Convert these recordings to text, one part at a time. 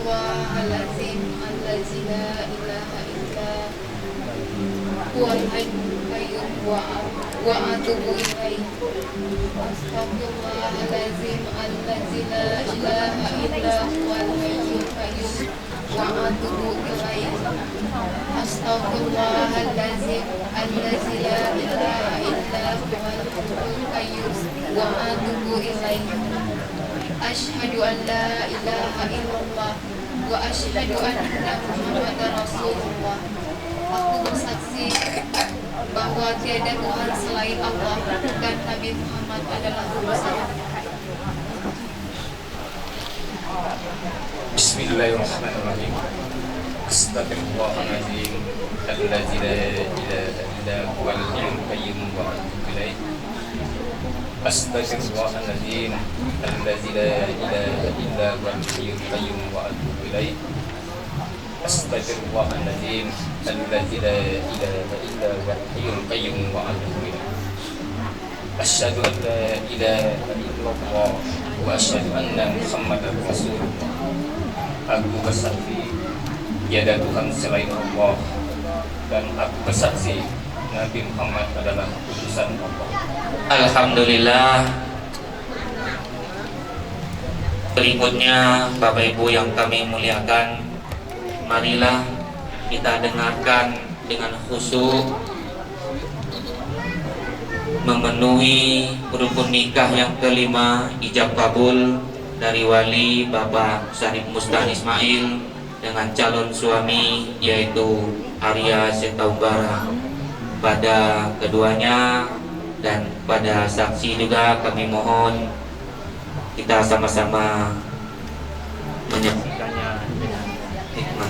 Astaghfirullahaladzim allazi la ilaha illa huwal hayyul qayyum wa atubu ilaih. Astaghfirullahaladzim allazi la ilaha illa huwal hayyul qayyum wa atubu ilaih. Astaghfirullahaladzim allazi la ilaha illa huwal hayyul qayyum wa atubu ilaih. Asyhadu an la ilaha illallah wa asyhadu anna Muhammadar Rasulullah. Aku bersaksi bahwa tiada Tuhan selain Allah dan Nabi Muhammad adalah utusan. Bismillahirrahmanirrahim. Astaghfirullahaladzim allazi la ilaha illa huwal hayyul qayyum wa atubu ilaih. Astaghfirullahaladzim allazi la ilaha illa huwal hayyul qayyum wa atubu ilaih. Astaghfirullahaladzim allazi la ilaha illa huwal hayyul qayyum wa atubu ilaih. Asyhadu an la ilaha illallah wa asyhadu anna Muhammadar Rasulullah. Aku bersaksi tiada Tuhan selain Allah dan aku bersaksi Nabi Muhammad adalah utusan Allah. Alhamdulillah. Berikutnya Bapak Ibu yang kami muliakan, marilah kita dengarkan dengan khusyuk memenuhi rukun nikah yang kelima, ijab kabul dari wali Bapak Syarif Mustan Ismail dengan calon suami yaitu Arya Setaubara. Pada keduanya dan pada saksi juga kami mohon kita sama-sama menyaksikannya dengan hikmah.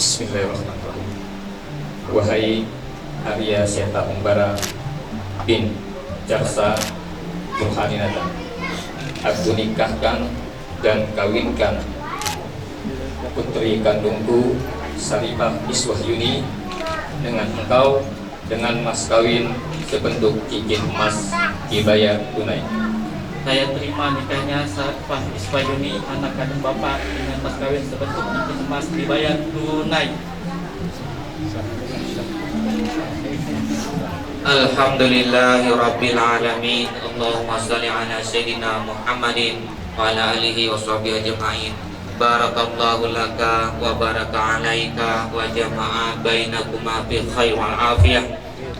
Bismillahirrahmanirrahim. Wahai Arya Setaubara bin Jarsa Burhaninata, aku nikahkan dan kawinkan putri kandungku Saripah Iswahyuni dengan engkau dengan mas kawin sebentuk cincin emas dibayar tunai. Saya terima nikahnya Saripah Iswahyuni, anak kandung Bapak, dengan mas kawin sebentuk cincin emas dibayar tunai. Alhamdulillahirabbil alamin. Allahumma shalli ala sayyidina Muhammadin wa ala alihi wa sahbihi ajma'in. Barakallahu laka wa baraka alaika wa jama'a bainakuma bil khair wal afiyah.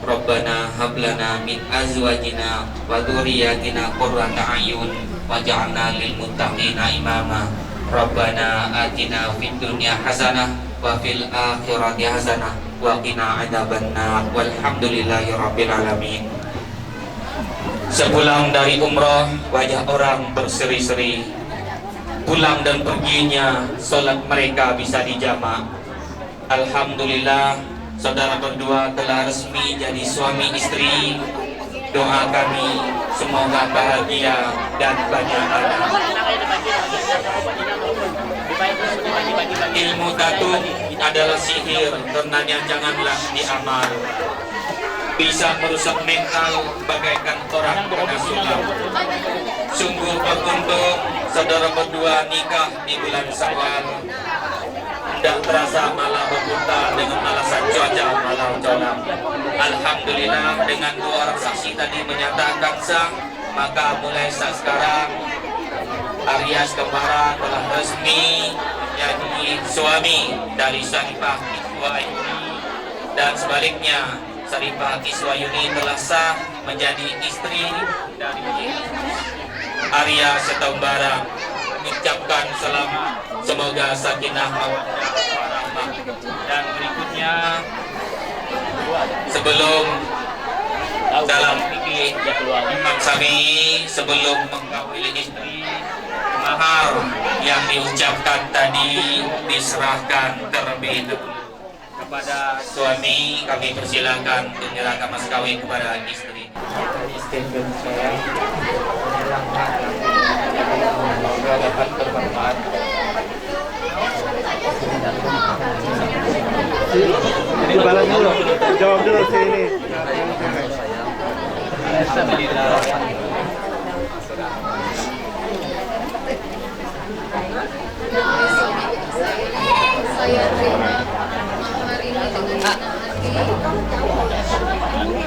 Rabbana hab lana min azwajina wa dzurriyyatina qurrata a'yun waj'alna lil muttaqina imama. Rabbana atina fid dunya hasanah wa fil akhirati hasanah wa qina adzabannar. Walhamdulillahi rabbil alamin. Sepulang dari umrah, wajah orang berseri-seri. Pulang dan perginya, sholat mereka bisa dijamak. Alhamdulillah, saudara berdua telah resmi jadi suami istri. Doa kami semoga bahagia dan banyak anak. Ilmu tatung adalah sihir, karenanya janganlah diamal. Bisa merusak mental bagaikan orang kena sulap. Sungguh beruntung saudara berdua nikah di bulan Syawal. Tidak terasa malah berputar dengan alasan cuaca malam colam. Alhamdulillah, dengan dua orang saksi tadi menyatakan sah, maka mulai saat sekarang Arya Setaubara telah resmi jadi suami dari Saripah Iswahyuni, dan sebaliknya Saripah Iswahyuni telah sah menjadi istri dari Arya Setaubara. Ucapkan selamat, semoga sakinah mawaddah warahmah. Dan berikutnya, sebelum dalam fikih Imam Syafi'i, sebelum mengkawin istri, mahar yang diucapkan tadi diserahkan terlebih dahulu kepada suami. Kami persilakan untuk menyerahkan mas kawin kepada istri. Statement saya semoga dapat bermanfaat. Balas dulu. Jawab dulu sini. Saya terima mahar ini dengan senang hati.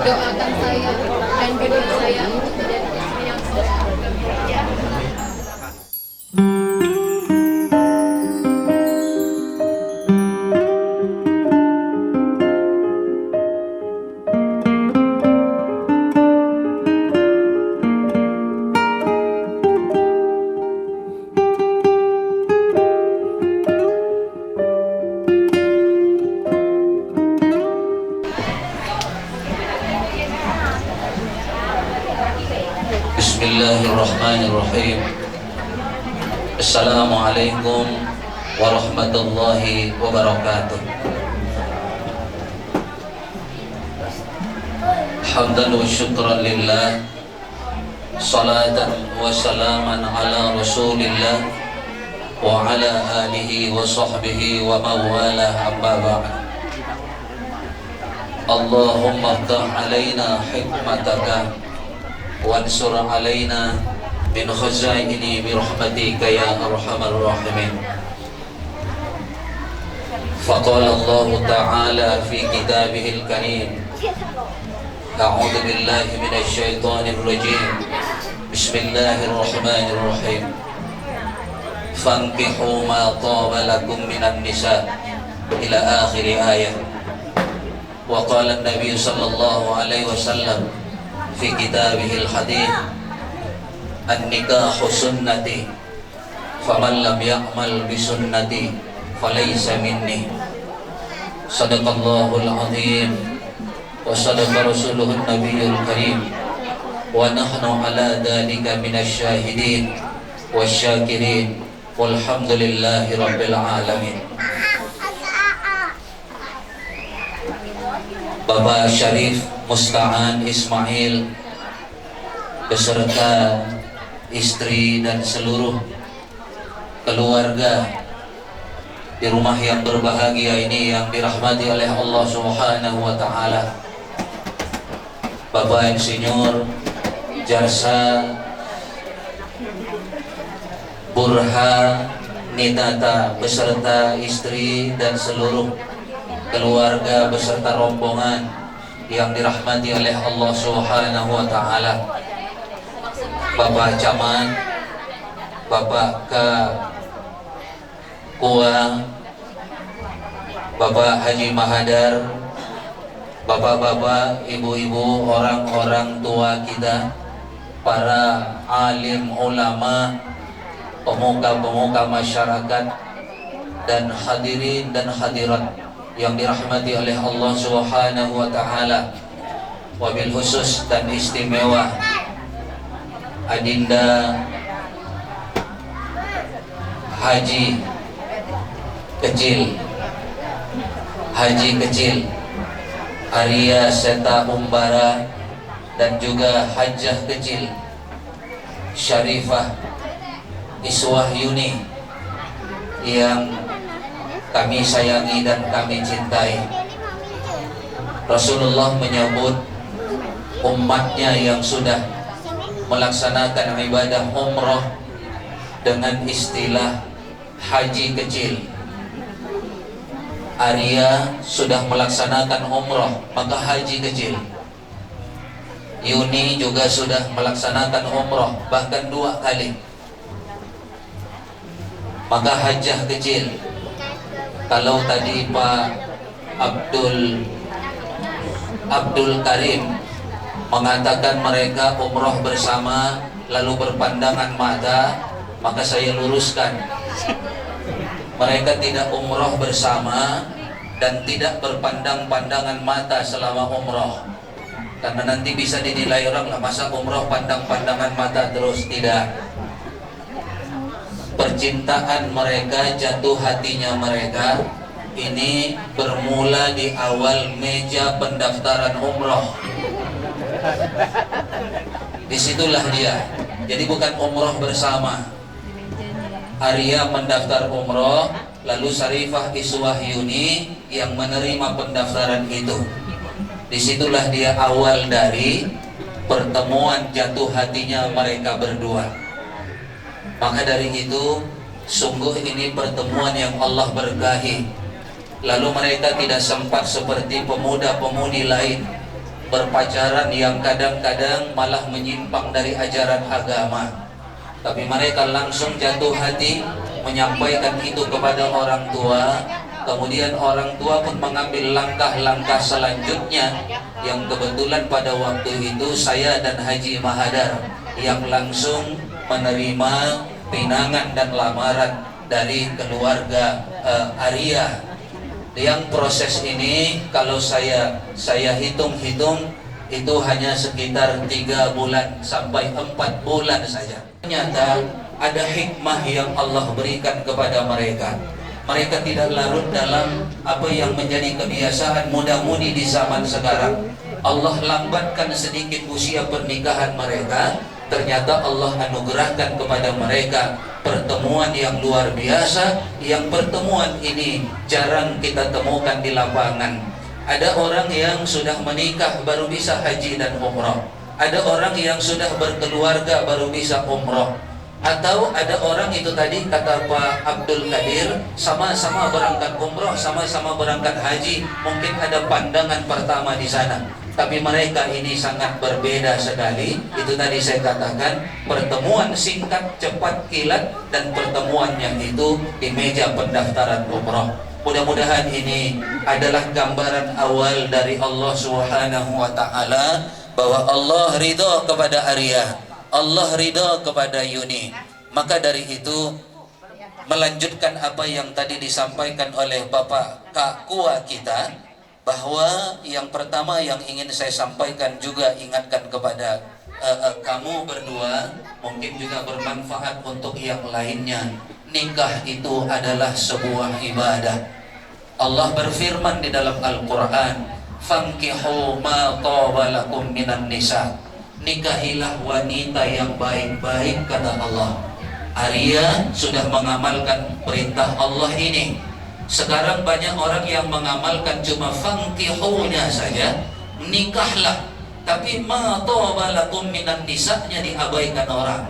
Doakan saya dan bimbing saya untuk menjadi istri yang soleh. Bismillahirrahmanirrahim. Assalamualaikum warahmatullahi wabarakatuh. Hamdan wa syukran lillah, salatan wa salaman ala rasulillah wa ala alihi wa sahbihi wa mawala amma ba'd. Allahumma ftah alaina hikmataka wansur alaina min khazaini birahmatika ya arhamar rahimin. Faqala Allah Ta'ala fi kitabihil karim, a'udzu billahi minasy syaithanir rajim. Bismillahirrahmanirrahim. Fankihu ma taba lakum minan nisa ila akhir ayat. Wa qala an-nabiy sallallahu alaihi wasallam fi kitabihil hadith, an-nikahu sunnati faman lam ya'mal bi sunnati falaysa minni. Sadaqallahul azim wa sadaqa rasuluhun nabiyyul karim wa nahnu ala dhalika minasy syahidin wasyakirin walhamdulillahi rabbil alamin. Bapak Syarif Musta'an Ismail beserta istri dan seluruh keluarga di rumah yang berbahagia ini yang dirahmati oleh Allah Subhanahu wa Ta'ala. Bapak Insinyur Jarsa Burha Nitata beserta istri dan seluruh keluarga beserta rombongan yang dirahmati oleh Allah Subhanahu wa Ta'ala. Bapak Caman, Bapak Kua, Bapak Haji Mahadar, bapak-bapak, ibu-ibu, orang-orang tua kita, para alim ulama, pemuka-pemuka masyarakat, dan hadirin dan hadirat yang dirahmati oleh Allah Subhanahu wa Ta'ala. Wabil khusus dan istimewa Adinda Haji Kecil Arya Seta Umbara dan juga Hajjah Kecil Syarifah Iswah Yuni yang kami sayangi dan kami cintai. Rasulullah menyebut umatnya yang sudah melaksanakan ibadah umrah dengan istilah haji kecil. Arya sudah melaksanakan umrah, maka haji kecil. Yuni juga sudah melaksanakan umrah, bahkan 2 kali, maka hajjah kecil. Kalau tadi Pak Abdul Karim mengatakan mereka umroh bersama lalu berpandangan mata, maka saya luruskan, mereka tidak umroh bersama dan tidak berpandang-pandangan mata selama umroh, karena nanti bisa dinilai orang lah, masa umroh pandang-pandangan mata terus. Tidak. Percintaan mereka, jatuh hatinya mereka ini bermula di awal meja pendaftaran umroh. Disitulah dia. Jadi bukan umroh bersama. Arya mendaftar umroh, lalu Syarifah Iswah Yuni yang menerima pendaftaran itu. Disitulah dia awal dari pertemuan jatuh hatinya mereka berdua. Maka dari itu sungguh ini pertemuan yang Allah berkahi. Lalu mereka tidak sempat seperti pemuda-pemudi lain berpacaran yang kadang-kadang malah menyimpang dari ajaran agama. Tapi mereka langsung jatuh hati menyampaikan itu kepada orang tua. Kemudian orang tua pun mengambil langkah-langkah selanjutnya, yang kebetulan pada waktu itu saya dan Haji Mahadar yang langsung menerima pinangan dan lamaran dari keluarga Arya. Yang proses ini kalau saya hitung-hitung itu hanya sekitar 3 bulan sampai 4 bulan saja. Ternyata ada hikmah yang Allah berikan kepada mereka. Mereka tidak larut dalam apa yang menjadi kebiasaan muda-mudi di zaman sekarang. Allah lambatkan sedikit usia pernikahan mereka. Ternyata Allah anugerahkan kepada mereka pertemuan yang luar biasa. Yang pertemuan ini jarang kita temukan di lapangan. Ada orang yang sudah menikah baru bisa haji dan umrah. Ada orang yang sudah berkeluarga baru bisa umrah. Atau ada orang itu tadi kata Pak Abdul Qadir, sama-sama berangkat umrah, sama-sama berangkat haji. Mungkin ada pandangan pertama di sana, tapi mereka ini sangat berbeda sekali. Itu tadi saya katakan, pertemuan singkat, cepat, kilat, dan pertemuannya itu di meja pendaftaran umrah. Mudah-mudahan ini adalah gambaran awal dari Allah Subhanahu wa Ta'ala, bahwa Allah ridho kepada Arya, Allah ridho kepada Yuni. Maka dari itu melanjutkan apa yang tadi disampaikan oleh Bapak Kak Kua kita, bahwa yang pertama yang ingin saya sampaikan juga ingatkan kepada kamu berdua, mungkin juga bermanfaat untuk yang lainnya. Nikah itu adalah sebuah ibadah. Allah berfirman di dalam Al-Quran, "Fankihu ma taba lakum minan nisa." Nikahilah wanita yang baik-baik, kata Allah. Arya sudah mengamalkan perintah Allah ini. Sekarang banyak orang yang mengamalkan cuma fankihunya saja, nikahlah, tapi ma taba lakum minan nisanya diabaikan orang.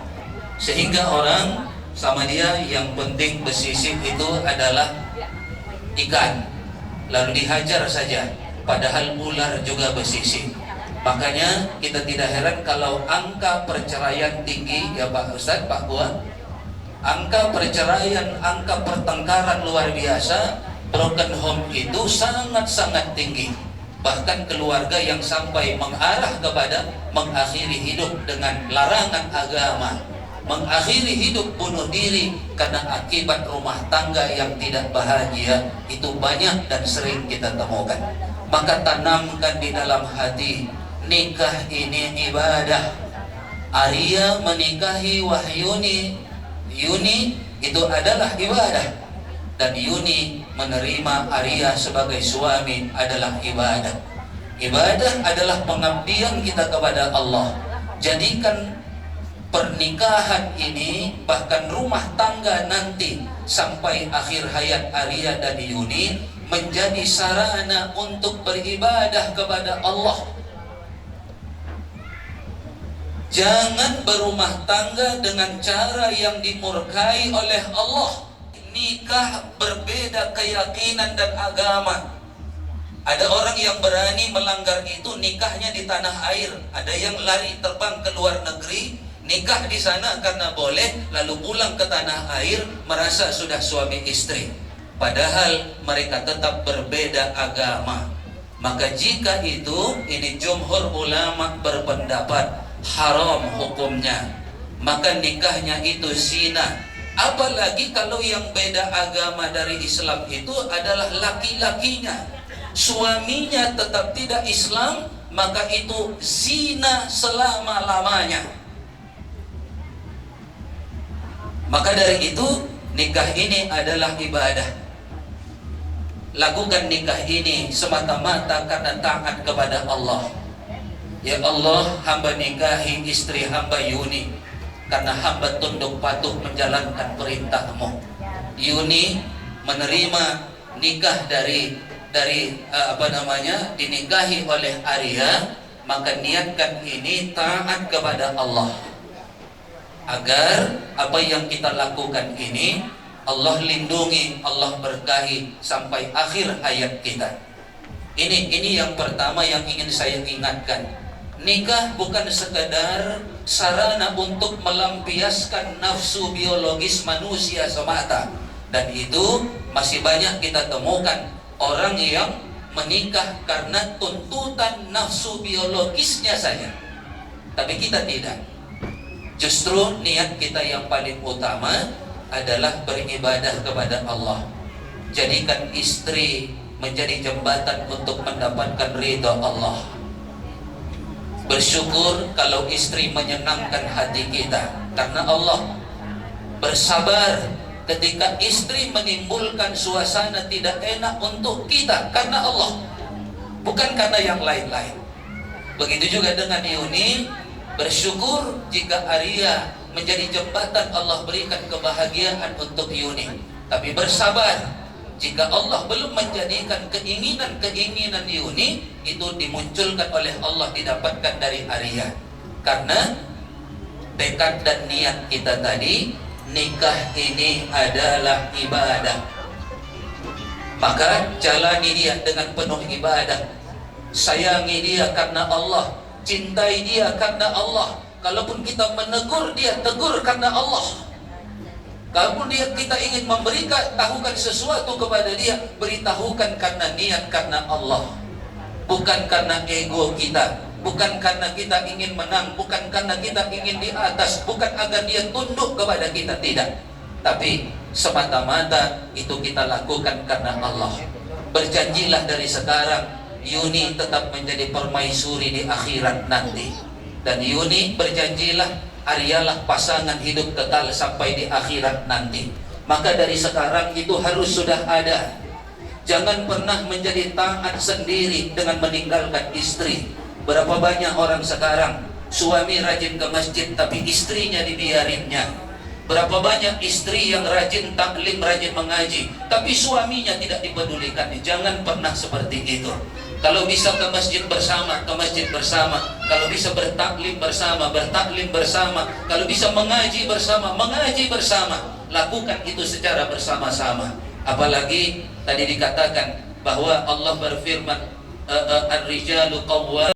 Sehingga orang sama dia yang penting besisik itu adalah ikan, lalu dihajar saja, padahal ular juga besisik. Makanya kita tidak heran kalau angka perceraian tinggi, ya Pak Ustadz, Pak Gua, angka perceraian, angka pertengkaran luar biasa. Broken home itu sangat-sangat tinggi. Bahkan keluarga yang sampai mengarah kepada mengakhiri hidup dengan larangan agama, mengakhiri hidup bunuh diri karena akibat rumah tangga yang tidak bahagia, itu banyak dan sering kita temukan. Maka tanamkan di dalam hati, nikah ini ibadah. Arya menikahi Wahyuni, Yuni itu adalah ibadah, dan Yuni menerima Arya sebagai suami adalah ibadah. Ibadah adalah pengabdian kita kepada Allah. Jadikan pernikahan ini, bahkan rumah tangga nanti sampai akhir hayat Arya dan Yuni, menjadi sarana untuk beribadah kepada Allah. Jangan berumah tangga dengan cara yang dimurkai oleh Allah. Nikah berbeda keyakinan dan agama. Ada orang yang berani melanggar itu, nikahnya di tanah air. Ada yang lari terbang ke luar negeri, nikah di sana karena boleh, lalu pulang ke tanah air merasa sudah suami istri. Padahal mereka tetap berbeda agama. Maka jika itu, ini jumhur ulama berpendapat haram hukumnya, maka nikahnya itu zina. Apalagi kalau yang beda agama dari Islam itu adalah laki-lakinya, suaminya tetap tidak Islam, maka itu zina selama-lamanya. Maka dari itu nikah ini adalah ibadah. Lakukan nikah ini semata-mata karena taat kepada Allah. Ya Allah, hamba nikahi istri hamba Yuni karena hamba tunduk patuh menjalankan perintah-Mu. Yuni, menerima nikah dari dinikahi oleh Arya, maka niatkan ini taat kepada Allah, agar apa yang kita lakukan ini Allah lindungi, Allah berkahi sampai akhir hayat kita. Ini yang pertama yang ingin saya ingatkan. Nikah bukan sekadar sarana untuk melampiaskan nafsu biologis manusia semata. Dan itu masih banyak kita temukan orang yang menikah karena tuntutan nafsu biologisnya saja. Tapi kita tidak. Justru niat kita yang paling utama adalah beribadah kepada Allah. Jadikan istri menjadi jembatan untuk mendapatkan ridha Allah. Bersyukur kalau istri menyenangkan hati kita karena Allah. Bersabar ketika istri menimbulkan suasana tidak enak untuk kita karena Allah, bukan karena yang lain-lain. Begitu juga dengan Yuni. Bersyukur jika Arya menjadi jembatan Allah berikan kebahagiaan untuk Yuni. Tapi bersabar jika Allah belum menjadikan keinginan Yuni itu dimunculkan oleh Allah, didapatkan dari Arya. Karena tekad dan niat kita tadi, nikah ini adalah ibadah, maka jalani dia dengan penuh ibadah. Sayangi dia karena Allah, cintai dia karena Allah. Kalaupun kita menegur dia, tegur karena Allah. Kalau kita ingin tahukan sesuatu kepada dia, beritahukan karena niat karena Allah, bukan karena ego kita, bukan karena kita ingin menang, bukan karena kita ingin di atas, bukan agar dia tunduk kepada kita, tidak. Tapi semata-mata itu kita lakukan karena Allah. Berjanjilah dari sekarang, Yuni tetap menjadi permaisuri di akhirat nanti. Dan Yuni berjanjilah, Aryalah pasangan hidup kekal sampai di akhirat nanti. Maka dari sekarang itu harus sudah ada. Jangan pernah menjadi taat sendiri dengan meninggalkan istri. Berapa banyak orang sekarang suami rajin ke masjid tapi istrinya dibiarinnya. Berapa banyak istri yang rajin taklim, rajin mengaji, tapi suaminya tidak dipedulikan. Jangan pernah seperti itu. Kalau bisa ke masjid bersama, ke masjid bersama. Kalau bisa bertaklim bersama, bertaklim bersama. Kalau bisa mengaji bersama, mengaji bersama. Lakukan itu secara bersama-sama. Apalagi tadi dikatakan bahwa Allah berfirman, Ar-rijalu qawwam